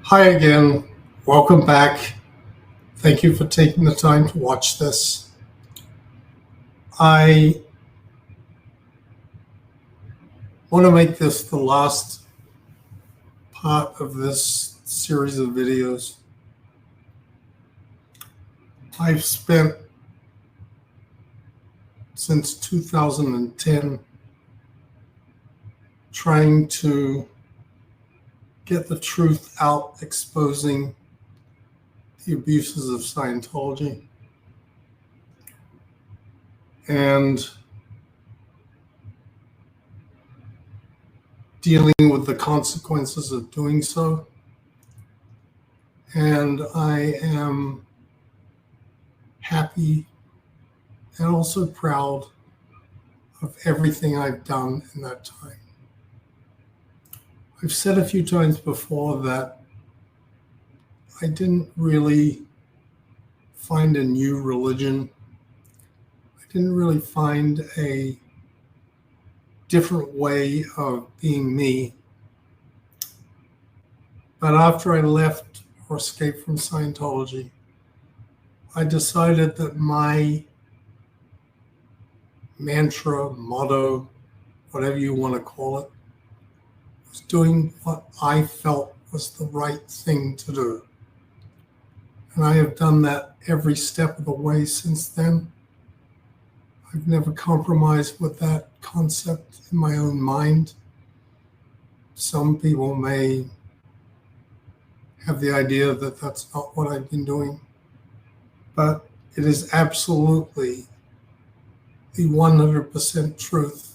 Hi again. Welcome back. Thank you for taking the time to watch this. I want to make this the last part of this series of videos. I've spent since 2010 trying to get the truth out, exposing the abuses of Scientology. And dealing with the consequences of doing so. And I am happy and also proud of everything I've done in that time. I've said a few times before that I didn't really find a new religion. I didn't really find a different way of being me. But after I left or escaped from Scientology, I decided that my mantra, motto, whatever you want to call it, was doing what I felt was the right thing to do. And I have done that every step of the way since then. I've never compromised with that concept in my own mind. Some people may have the idea that that's not what I've been doing, but it is absolutely the 100% truth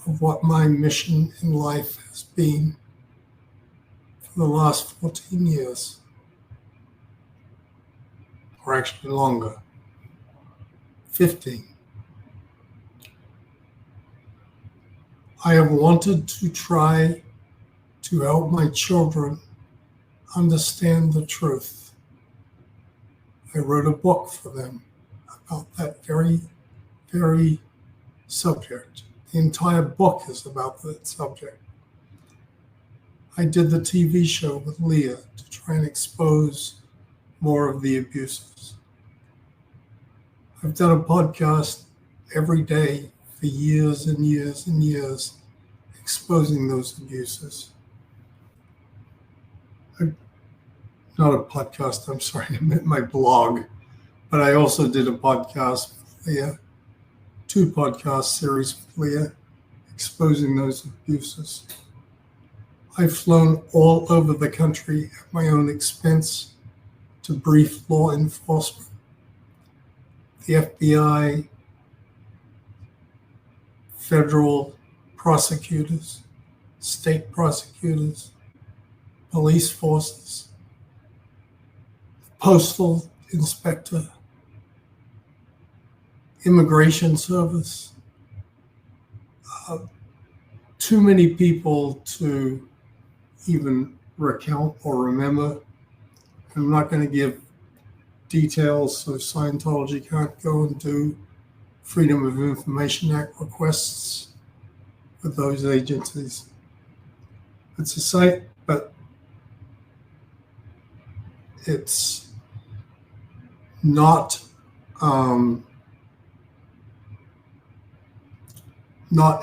of what my mission in life has been for the last 14 years, or actually longer, 15. I have wanted to try to help my children understand the truth. I wrote a book for them about that very, very subject. The entire book is about that subject. I did the TV show with Leah to try and expose more of the abuses. I've done a podcast every day for years and years and years, exposing those abuses. Not a podcast, I'm sorry, I meant my blog. But I also did a podcast with Leah, 2 podcast series with Leah, exposing those abuses. I've flown all over the country at my own expense to brief law enforcement, the FBI, federal prosecutors, state prosecutors, police forces, postal inspector, immigration service. Too many people to even recount or remember. I'm not going to give details so Scientology can't go and do Freedom of Information Act requests with those agencies. It's a site, but it's not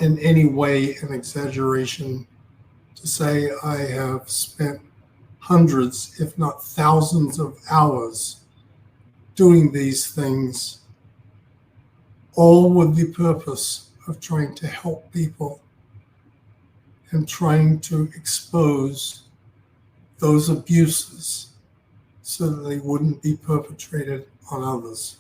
in any way an exaggeration to say I have spent hundreds, if not thousands of hours doing these things, all with the purpose of trying to help people and trying to expose those abuses so that they wouldn't be perpetrated on others.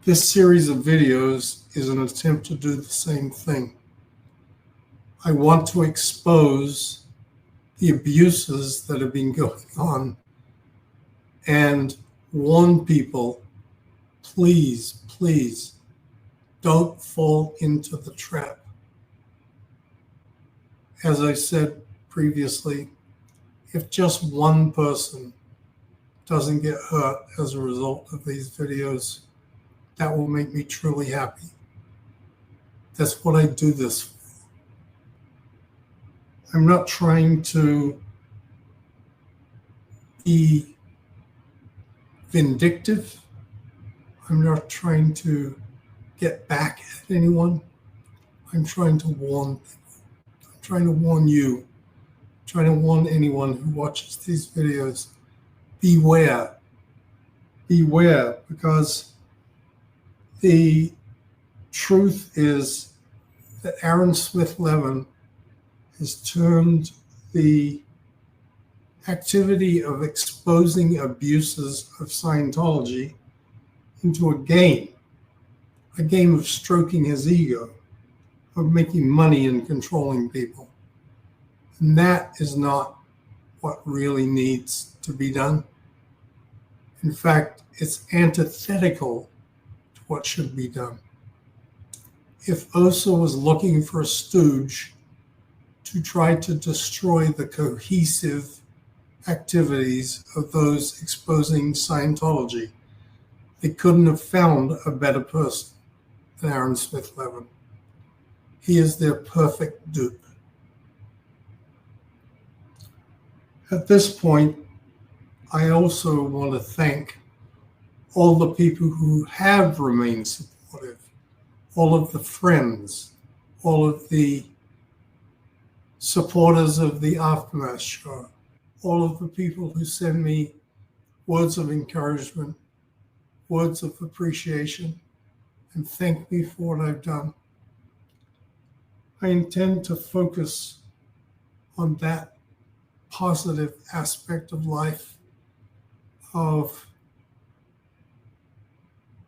This series of videos is an attempt to do the same thing. I want to expose the abuses that have been going on and warn people, please, please, don't fall into the trap. As I said previously, if just one person doesn't get hurt as a result of these videos, that will make me truly happy. That's what I do this for. I'm not trying to be vindictive. I'm not trying to get back at anyone. I'm trying to warn people. I'm trying to warn you. I'm trying to warn anyone who watches these videos. Beware. Beware, because the truth is that Aaron Smith Levin has turned the activity of exposing abuses of Scientology into a game of stroking his ego, of making money and controlling people. And that is not what really needs to be done. In fact, it's antithetical to what should be done. If OSA was looking for a stooge to try to destroy the cohesive activities of those exposing Scientology, they couldn't have found a better person than Aaron Smith Levin. He is their perfect dupe. At this point, I also want to thank all the people who have remained supportive, all of the friends, all of the supporters of the Aftermath show, all of the people who send me words of encouragement, words of appreciation, and thank me for what I've done. I intend to focus on that positive aspect of life, of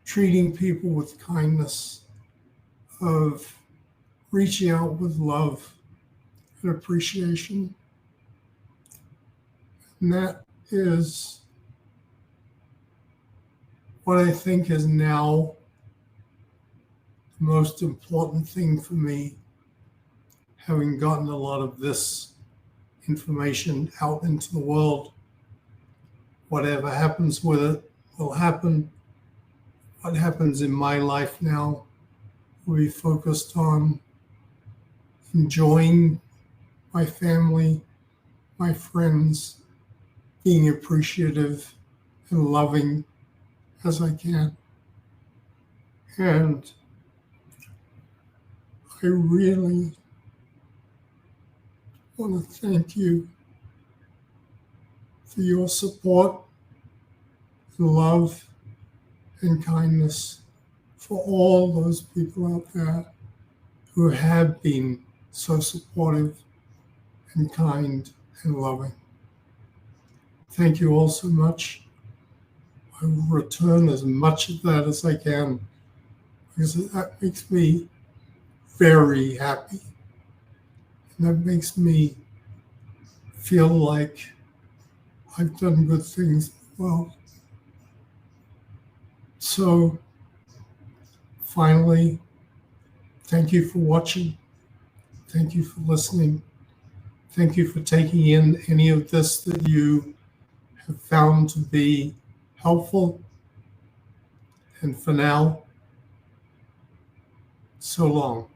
treating people with kindness, of reaching out with love and appreciation. And that is what I think is now the most important thing for me, having gotten a lot of this information out into the world. Whatever happens with it will happen. What happens in my life now will be focused on enjoying my family, my friends, being appreciative and loving as I can. And I really want to thank you for your support and love and kindness, for all those people out there who have been so supportive and kind and loving. Thank you all so much. I will return as much of that as I can, because that makes me very happy. And that makes me feel like I've done good things in the world. So, finally, thank you for watching. Thank you for listening. Thank you for taking in any of this that you have found to be helpful. And for now, so long.